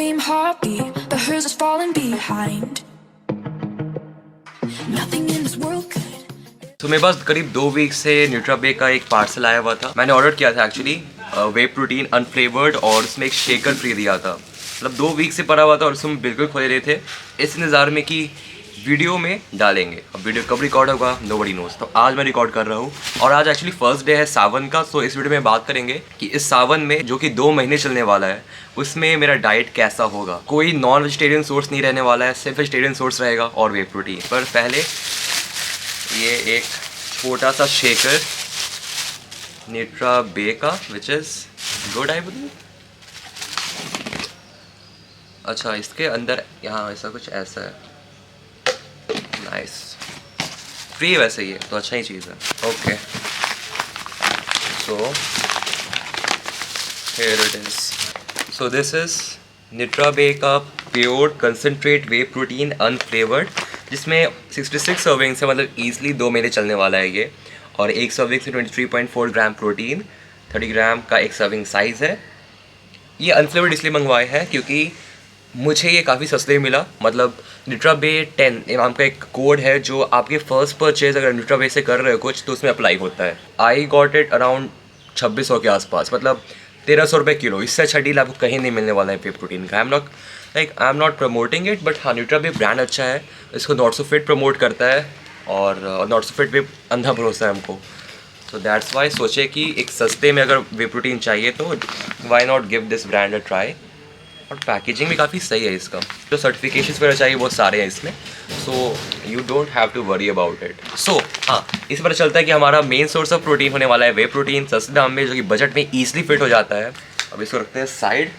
same heartbeat, but hers is falling behind. Nothing in this world could. तो मेरे पास करीब 2 week से न्यूट्राबे का एक पार्सल आया हुआ था। मैंने ऑर्डर किया था एक्चुअली वे प्रोटीन अनफ्लेवर्ड, और उसमें एक शेकर फ्री दिया था। मतलब 2 वीक से पड़ा हुआ था और उसमें बिल्कुल खोले रहे थे, इस इंतज़ार में कि वीडियो में डालेंगे। अब वीडियो कब रिकॉर्ड होगा नोबडी नोज़। तो आज मैं रिकॉर्ड कर रहा हूँ और आज एक्चुअली फर्स्ट डे है सावन का। सो इस वीडियो में बात करेंगे कि इस सावन में जो कि 2 महीने चलने वाला है उसमें मेरा डाइट कैसा होगा। कोई नॉन वेजिटेरियन सोर्स नहीं रहने वाला है, सिर्फ वेजिटेरियन सोर्स रहेगा और वे प्रोटीन। पर पहले ये एक छोटा सा शेकर न्यूट्राबे का, which is good I believe. अच्छा, इसके अंदर यहाँ ऐसा कुछ ऐसा है, नाइस। फ्री वैसे ही है तो अच्छा ही चीज़ है। Okay, so here it is. So this is Nutrabay का pure concentrate whey protein unflavoured, जिसमें 66 सर्विंग्स है, मतलब ईजिली 2 महीने चलने वाला है ये। और एक सर्विंग से 23.4 ग्राम प्रोटीन, 30 ग्राम का एक सर्विंग साइज़ है। ये अनफ्लेवर्ड इसलिए मंगवाया है क्योंकि मुझे ये काफ़ी सस्ते मिला। मतलब न्यूट्राबे 10 नाम का एक कोड है जो आपके फर्स्ट परचेज अगर न्यूट्राबे से कर रहे हो कुछ तो उसमें अप्लाई होता है। आई गॉट इट अराउंड 2600 के आसपास, मतलब 1300 रुपये किलो। इससे अच्छा डील आपको कहीं नहीं मिलने वाला है वे प्रोटीन का। I am not promoting it, but हाँ, न्यूट्राबे ब्रांड अच्छा है। इसको नॉट सो फिट प्रमोट करता है और नॉट सो फिट पे अंधा भरोसा है हमको। तो दैट्स वाई सोचे कि एक सस्ते में अगर वे प्रोटीन चाहिए तो why not give this brand a try. और पैकेजिंग भी काफ़ी सही है इसका। जो सर्टिफिकेशंस वगैरह चाहिए वो सारे हैं इसमें, so you don't have to worry about it. So हाँ, इस पर चलता है कि हमारा मेन सोर्स ऑफ प्रोटीन होने वाला है वे प्रोटीन, सस्ते दाम में, जो कि बजट में ईजिली फिट हो जाता है। अब इसको रखते हैं साइड।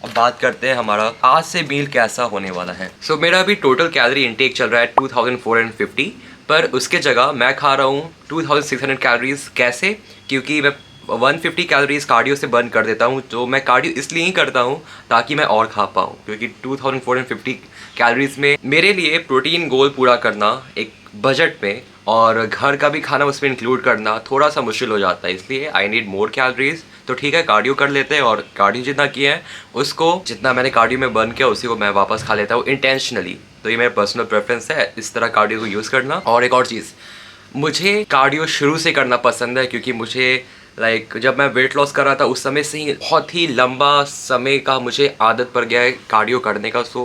अब बात करते हैं हमारा आज से मील कैसा होने वाला है। सो मेरा अभी टोटल कैलोरी इंटेक चल रहा है 2450, पर उसके जगह मैं खा रहा हूँ 2600 कैलोरीज। कैसे? क्योंकि मैं 150 कैलोरीज कार्डियो से बर्न कर देता हूँ। तो मैं कार्डियो इसलिए ही करता हूँ ताकि मैं और खा पाऊँ, क्योंकि 2450 कैलोरीज में मेरे लिए प्रोटीन गोल पूरा करना एक बजट में और घर का भी खाना उसमें इंक्लूड करना थोड़ा सा मुश्किल हो जाता है। इसलिए आई नीड मोर कैलोरीज। तो ठीक है, कार्डियो कर लेते हैं, और कार्डियो जितना किया है उसको, जितना मैंने कार्डियो में बर्न किया उसी को मैं वापस खा लेता हूँ इंटेंशनली। तो ये मेरा पर्सनल प्रेफरेंस है इस तरह कार्डियो को यूज़ करना। और एक और चीज़, मुझे कार्डियो शुरू से करना पसंद है क्योंकि मुझे जब मैं वेट लॉस कर रहा था उस समय से ही बहुत ही लंबा समय का मुझे आदत पड़ गया है कार्डियो करने का। सो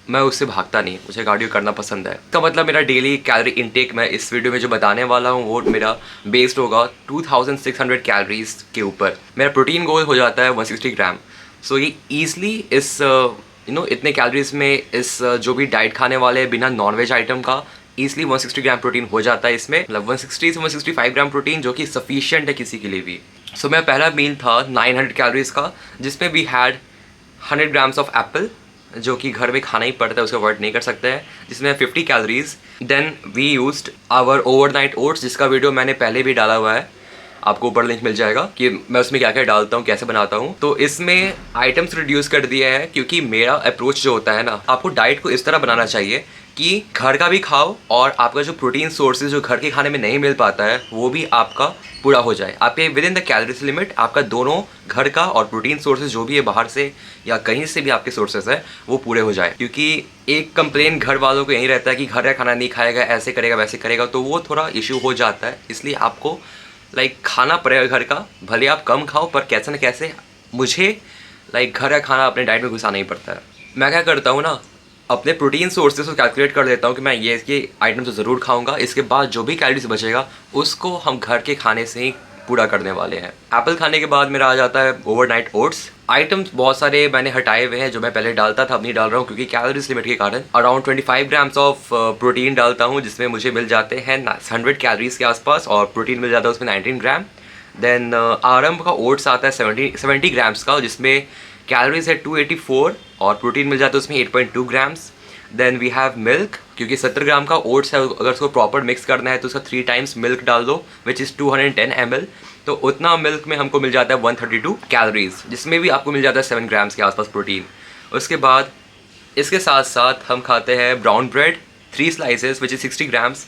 मैं उससे भागता नहीं, मुझे कार्डियो करना पसंद है। तो मतलब मेरा डेली कैलोरी इंटेक मैं इस वीडियो में जो बताने वाला हूँ वो मेरा बेस्ड होगा 2600 कैलोरीज के ऊपर। मेरा प्रोटीन गोल हो जाता है 160 ग्राम। सो ये ईजिली इस इतने कैलोरीज में इस जो भी डाइट खाने वाले हैं बिना नॉनवेज आइटम का, ईजिली 160 ग्राम प्रोटीन हो जाता है इसमें। मतलब 160 से 165 ग्राम प्रोटीन, जो कि सफिशिएंट है किसी के लिए भी। सो मेरा पहला मील था 900 कैलोरीज का, जिसमें we had 100 grams of apple, जो कि घर में खाना ही पड़ता है, उसको अवॉइड नहीं कर सकते हैं, जिसमें 50 calories. Then we used our overnight oats, जिसका वीडियो मैंने पहले भी डाला हुआ है, आपको ऊपर लिंक मिल जाएगा कि मैं उसमें क्या क्या डालता हूँ, कैसे बनाता हूँ। तो इसमें आइटम्स रिड्यूस कर दिया है क्योंकि मेरा अप्रोच जो होता है ना, आपको डाइट को इस तरह बनाना चाहिए कि घर का भी खाओ और आपका जो प्रोटीन सोर्सेज जो घर के खाने में नहीं मिल पाता है वो भी आपका पूरा हो जाए। आपके with in the calories limit आपका दोनों घर का और प्रोटीन सोर्सेज जो भी है बाहर से या कहीं से भी आपके सोर्सेज है वो पूरे हो जाए। क्योंकि एक कंप्लेन घर वालों को यही रहता है कि घर का खाना नहीं खाएगा, ऐसे करेगा वैसे करेगा, तो वो थोड़ा इशू हो जाता है। इसलिए आपको खाना पड़ेगा घर का, भले आप कम खाओ पर कैसे न कैसे मुझे घर का खाना अपने डाइट में घुसाना ही पड़ता है। मैं क्या करता हूँ ना, अपने प्रोटीन सोर्सेज को कैलकुलेट कर लेता हूँ कि मैं ये आइटम तो ज़रूर खाऊंगा, इसके बाद जो भी कैलोरीज बचेगा उसको हम घर के खाने से ही पूरा करने वाले हैं। एप्पल खाने के बाद मेरा आ जाता है ओवरनाइट ओट्स। आइटम्स बहुत सारे मैंने हटाए हुए हैं जो मैं पहले डालता था, अब नहीं डाल रहा हूँ क्योंकि कैलोरीज लिमिट के कारण। अराउंड 25 ग्राम्स ऑफ प्रोटीन डालता हूँ, जिसमें मुझे मिल जाते हैं 100 कैलोरीज के आसपास, और प्रोटीन मिल जाता है उसमें 19 ग्राम। देन आरंभ का ओट्स आता है 70 ग्राम्स का, जिसमें कैलोरीज है 284 और प्रोटीन मिल जाता है उसमें 8.2 grams. Then we have milk, क्योंकि 70 ग्राम का ओट्स है, अगर उसको प्रॉपर मिक्स करना है तो उसका 3 टाइम्स मिल्क डाल दो, विच इज़ 210 ml। तो उतना मिल्क में हमको मिल जाता है 132 कैलोरीज, जिसमें भी आपको मिल जाता है 7 ग्राम्स के आसपास प्रोटीन। उसके बाद इसके साथ साथ हम खाते हैं brown bread 3 slices which is 60 grams,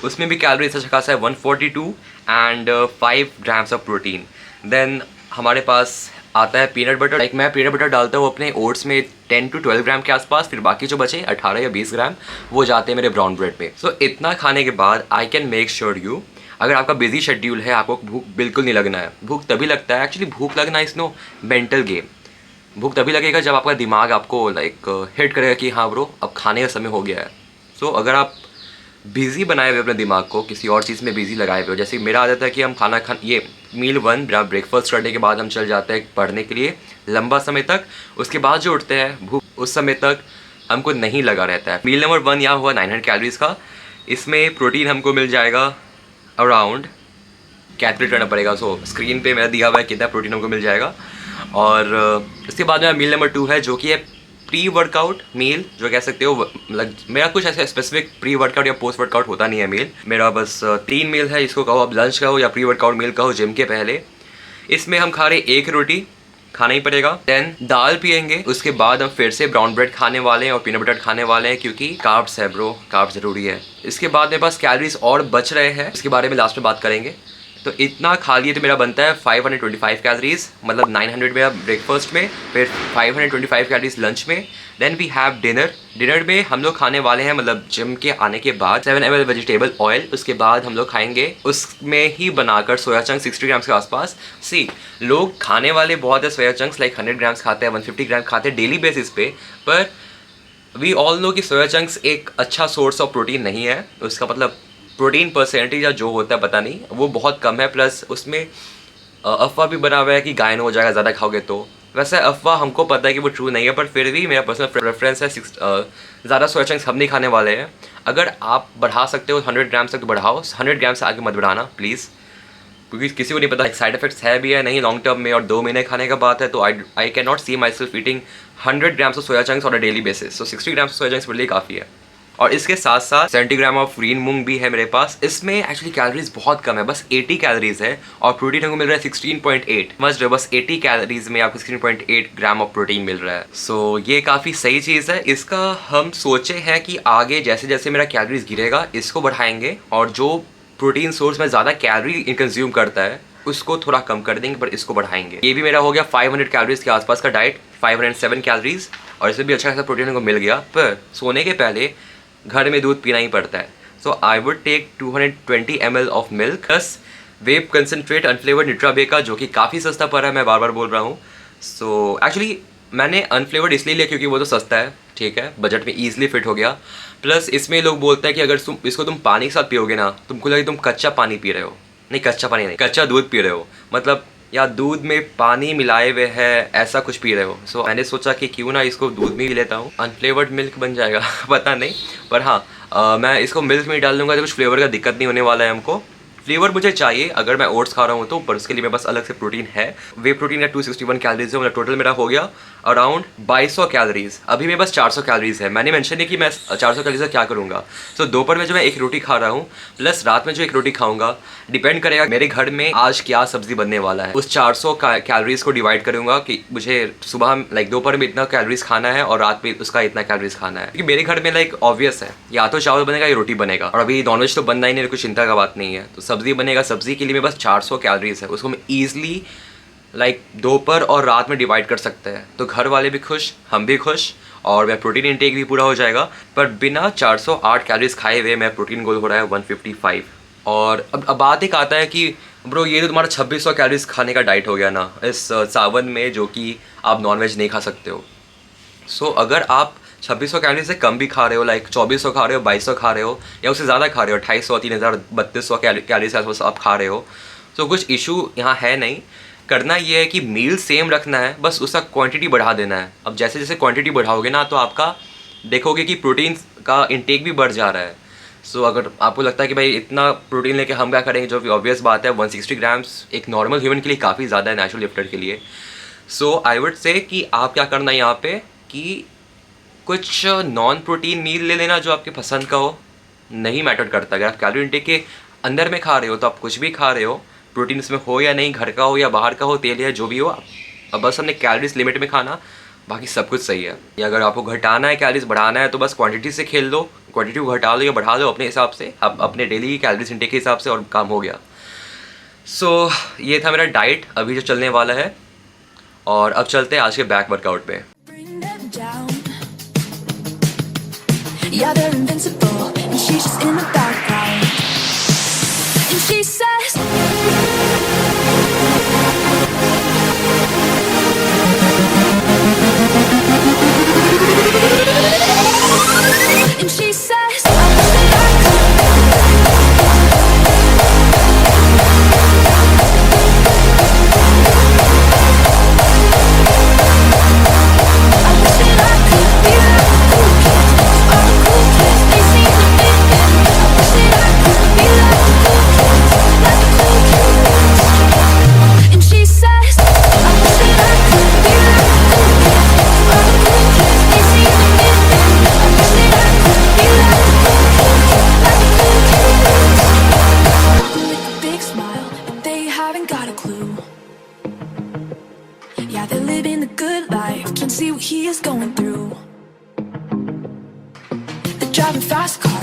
उसमें भी कैलोरीज अच्छा खासा है 142 and 5 grams of protein. Then हमारे पास आता है पीनट बटर। लाइक मैं पीनट बटर डालता हूँ अपने ओट्स में 10 to 12 ग्राम के आसपास, फिर बाकी जो बचे 18 या 20 ग्राम वो जाते हैं मेरे ब्राउन ब्रेड पे। सो इतना खाने के बाद I can make sure you, अगर आपका बिजी शेड्यूल है, आपको भूख बिल्कुल नहीं लगना है। भूख तभी लगता है, एक्चुअली भूख लगना इज नो मेंटल गेम। भूख तभी लगेगा जब आपका दिमाग आपको लाइक हिट करेगा कि हाँ ब्रो अब खाने का समय हो गया है। सो अगर आप बिज़ी बनाए हुए अपने दिमाग को किसी और चीज़ में बिज़ी लगाए हुए हो, जैसे मेरा आदत है कि हम ये मील 1 ब्रेकफास्ट करने के बाद हम चल जाते हैं पढ़ने के लिए लंबा समय तक। उसके बाद जो उठते हैं भूख उस समय तक हमको नहीं लगा रहता है। मील नंबर 1 यहाँ हुआ 900 कैलोरीज़ का। इसमें प्रोटीन हमको मिल जाएगा अराउंड, कैलकुलेट करना पड़ेगा। सो स्क्रीन पे मेरा दिया हुआ है कितना प्रोटीन हमको मिल जाएगा। और इसके बाद में मील नंबर 2 है जो कि है प्री वर्कआउट मील, जो कह सकते हो। मतलब मेरा कुछ ऐसा स्पेसिफिक प्री वर्कआउट या पोस्ट वर्कआउट होता नहीं है मील मेरा, बस 3 मील है। इसको कहो आप लंच कहो या प्री वर्कआउट मील कहो जिम के पहले। इसमें हम खा रहे 1 रोटी खाना ही पड़ेगा, देन दाल पियेंगे। उसके बाद हम फिर से ब्राउन ब्रेड खाने वाले हैं और पीनट बटर खाने वाले हैं क्योंकि कार्ब्स है ब्रो, कार्ब्स ज़रूरी है। इसके बाद मेरे पास कैलोरीज और बच रहे हैं, इसके बारे में लास्ट में बात करेंगे। तो इतना खा लिए तो मेरा बनता है 525 कैलोरीज, मतलब 900 मेरा ब्रेकफास्ट में, फिर 525 कैलोरीज लंच में। Then we have dinner. Dinner में हम लोग खाने वाले हैं, मतलब जिम के आने के बाद 7 ml वेजिटेबल ऑयल। उसके बाद हम लोग खाएंगे उसमें ही बनाकर सोया चंक 60 ग्राम्स के आसपास। सी लोग खाने वाले बहुत है सोया चंक्स, लाइक 100 ग्राम्स खाते हैं, 150 ग्राम खाते हैं डेली बेसिस पे। पर वी ऑल नो कि सोया चंक्स एक अच्छा सोर्स ऑफ प्रोटीन नहीं है। उसका मतलब प्रोटीन परसेंटेज या जो होता है पता नहीं, वो बहुत कम है। प्लस उसमें अफवाह भी बना हुआ है कि गायन हो जाएगा ज़्यादा खाओगे तो। वैसे अफवाह हमको पता है कि वो ट्रू नहीं है, पर फिर भी मेरा पर्सनल प्रेफरेंस है ज़्यादा सोया चंक्स हम नहीं खाने वाले हैं। अगर आप बढ़ा सकते हो 100 ग्राम्स तक तो बढ़ाओ, 100 ग्राम से आगे मत बढ़ाना प्लीज़, क्योंकि किसी को नहीं पता साइड इफेक्ट्स है भी है नहीं लॉन्ग टर्म में। और 2 महीने खाने का बात है तो I can not see myself eating 100 grams of soya chunks on a daily basis. So 60 grams of soya chunks मेरे लिए काफ़ी है। और इसके साथ साथ 70 ग्राम ऑफ ग्रीन मूंग भी है मेरे पास। इसमें एक्चुअली कैलोरीज बहुत कम है, बस 80 कैलोरीज है और प्रोटीन हमको मिल रहा है 16.8। मस्ट बस 80 कैलोरीज में आपको 16.8 ग्राम ऑफ प्रोटीन मिल रहा है। सो ये काफ़ी सही चीज़ है। इसका हम सोचे हैं कि आगे जैसे जैसे मेरा कैलोरीज गिरेगा इसको बढ़ाएंगे, और जो प्रोटीन सोर्स में ज़्यादा कैलोरी कंज्यूम करता है उसको थोड़ा कम कर देंगे, पर इसको बढ़ाएंगे। ये भी मेरा हो गया 500 कैलोरीज के आसपास का डाइट, 507 कैलोरीज, और इसमें भी अच्छा खासा प्रोटीन को मिल गया। पर सोने के पहले घर में दूध पीना ही पड़ता है। So I would take 220 ml of milk plus whey concentrate unflavoured Nutrabay का, जो कि काफ़ी सस्ता पड़ रहा है, मैं बार बार बोल रहा हूँ। सो एक्चुअली मैंने अनफ्लेवर्ड इसलिए लिया क्योंकि वो तो सस्ता है, ठीक है, बजट में ईजिली फिट हो गया। प्लस इसमें लोग बोलते हैं कि अगर इसको तुम पानी के साथ पियोगे ना, तुमको लगे तुम कच्चा पानी पी रहे हो। नहीं, कच्चा पानी नहीं, कच्चा दूध पी रहे हो, मतलब या दूध में पानी मिलाए हुए है ऐसा कुछ पी रहे हो। सो मैंने सोचा कि क्यों ना इसको दूध में ही लेता हूँ, अनफ्लेवर्ड मिल्क बन जाएगा पता नहीं, पर हाँ मैं इसको मिल्क में ही डाल दूँगा तो कुछ फ्लेवर का दिक्कत नहीं होने वाला है हमको। फ्लेवर मुझे चाहिए अगर मैं ओट्स खा रहा हूँ तो, पर उसके लिए मेरे पास अलग से प्रोटीन है। वे प्रोटीन है 261 कैलोरीज है, मतलब टोटल मेरा हो गया अराउंड 2200 कैलोरीज। अभी मेरे पास 400 कैलोरीज है। मैंने मेंशन नहीं कि मैं 400 कैलोरीज का क्या करूँगा। सो दोपहर में जो मैं 1 रोटी खा रहा हूँ प्लस रात में जो 1 रोटी खाऊंगा, डिपेंड करेगा मेरे घर में आज क्या सब्जी बनने वाला है। उस 400 कैलोरीज को डिवाइड करूँगा कि मुझे सुबह लाइक दोपहर में इतना कैलोरीज खाना है और रात में उसका इतना कैलोरीज खाना है। क्योंकि मेरे घर में लाइक ऑब्वियस है, या तो चावल बनेगा या रोटी बनेगा, और अभी नॉनवेज तो बनना ही नहीं, कुछ चिंता का बात नहीं है। तो सब्जी बनेगा, सब्जी के लिए मेरे पास 400 कैलोरीज है, उसको मैं ईजिली लाइक दोपहर और रात में डिवाइड कर सकते हैं। तो घर वाले भी खुश, हम भी खुश, और मेरा प्रोटीन इंटेक भी पूरा हो जाएगा। पर बिना 408 कैलोरीज खाए हुए मेरा प्रोटीन गोल हो रहा है 155। और अब बात एक आता है कि ब्रो ये तो तुम्हारा 2600 कैलोरीज खाने का डाइट हो गया ना इस सावन में, जो कि आप नॉनवेज नहीं खा सकते हो। सो अगर आप 2600 कैलोरी से कम भी खा रहे हो, लाइक 2400 खा रहे हो, 2200 खा रहे हो, या उससे ज़्यादा खा रहे हो, 2800, 3000, 3200 कैलोरी से आसपास आप खा रहे हो, तो कुछ इशू यहाँ है नहीं। करना ये है कि मील सेम रखना है, बस उसका क्वांटिटी बढ़ा देना है। अब जैसे जैसे क्वांटिटी बढ़ाओगे ना तो आपका देखोगे कि प्रोटीन का इंटेक भी बढ़ जा रहा है। सो अगर आपको लगता है कि भाई इतना प्रोटीन लेके हम क्या करेंगे, जो कि ऑब्वियस बात है, 160 ग्राम्स एक नॉर्मल ह्यूमन के लिए काफ़ी ज़्यादा है, नेचुरल लिफ्टर के लिए। सो आई वुड से कि आप क्या करना है यहाँ पे कि कुछ नॉन प्रोटीन मील ले लेना जो आपके पसंद का हो, नहीं मैटर करता। अगर आप कैलोरी इंटेक के अंदर में खा रहे हो तो आप कुछ भी खा रहे हो, प्रोटीन इसमें हो या नहीं, घर का हो या बाहर का हो, तेल या जो भी हो, अब बस हमने कैलोरीज लिमिट में खाना, बाकी सब कुछ सही है। या अगर आपको घटाना है, कैलोरीज बढ़ाना है, तो बस क्वांटिटी से खेल दो, क्वांटिटी को घटा लो या बढ़ा दो अपने हिसाब से, अब अपने डेली कैलोरीज इंटेक के हिसाब से, और काम हो गया। सो ये था मेरा डाइट अभी जो चलने वाला है। और अब चलते हैं आज के बैक वर्कआउट पे। bring them down. Yeah, they're invincible, and she's just in the background. And she says, and she says, I wish that I could. I wish that I could be like the cool kids. 'Cause all the cool kids, they seem to fit in. I wish that I could be like the cool kids, like the cool kids. And she says, I wish that I could be like the cool kids. 'Cause all the cool kids, they seem to fit in. I wish that I could be like the cool kids, like the cool kids. With a big smile, and they haven't got a clue. Yeah, they're living the good life. Can't see what he is going through. They're driving fast cars.